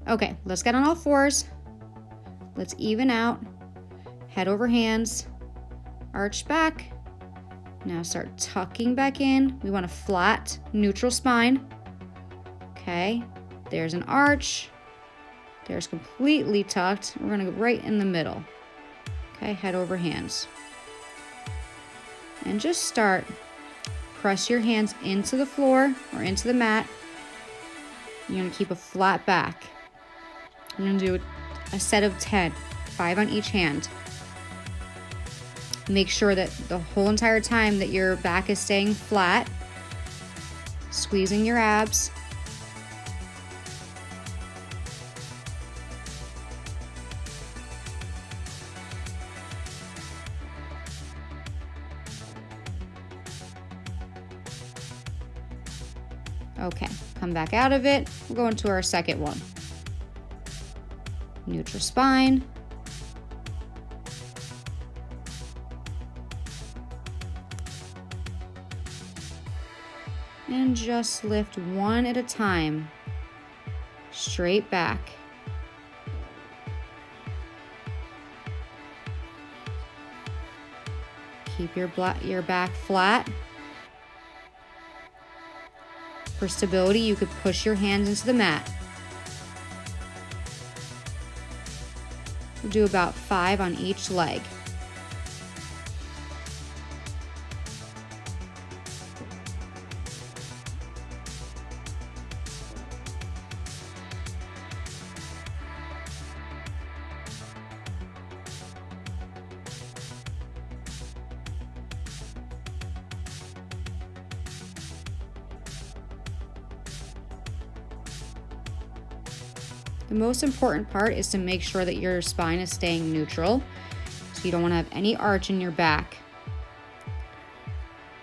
Okay, let's get on all fours. Let's even out. Head over hands. Arch back. Now start tucking back in. We want a flat, neutral spine. Okay, there's an arch. There's completely tucked. We're gonna go right in the middle. Okay, head over hands. And just start. Press your hands into the floor or into the mat. You're gonna keep a flat back. I'm gonna do a set of 10, 5 on each hand. Make sure that the whole entire time that your back is staying flat, squeezing your abs. Okay, come back out of it. We'll go into our second one. Neutral spine. And just lift one at a time. Straight back. Keep your back flat. For stability, you could push your hands into the mat. We'll do about 5 on each leg. The most important part is to make sure that your spine is staying neutral. So you don't want to have any arch in your back.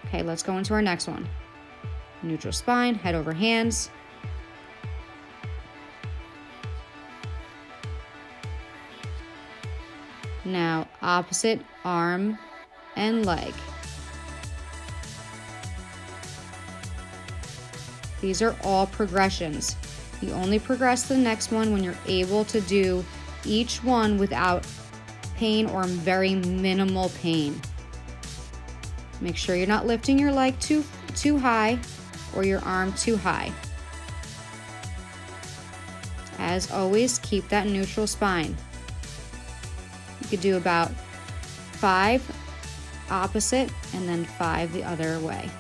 Okay, let's go into our next one. Neutral spine, head over hands. Now, opposite arm and leg. These are all progressions. You only progress to the next one when you're able to do each one without pain or very minimal pain. Make sure you're not lifting your leg too high or your arm too high. As always, keep that neutral spine. You could do about 5 opposite and then 5 the other way.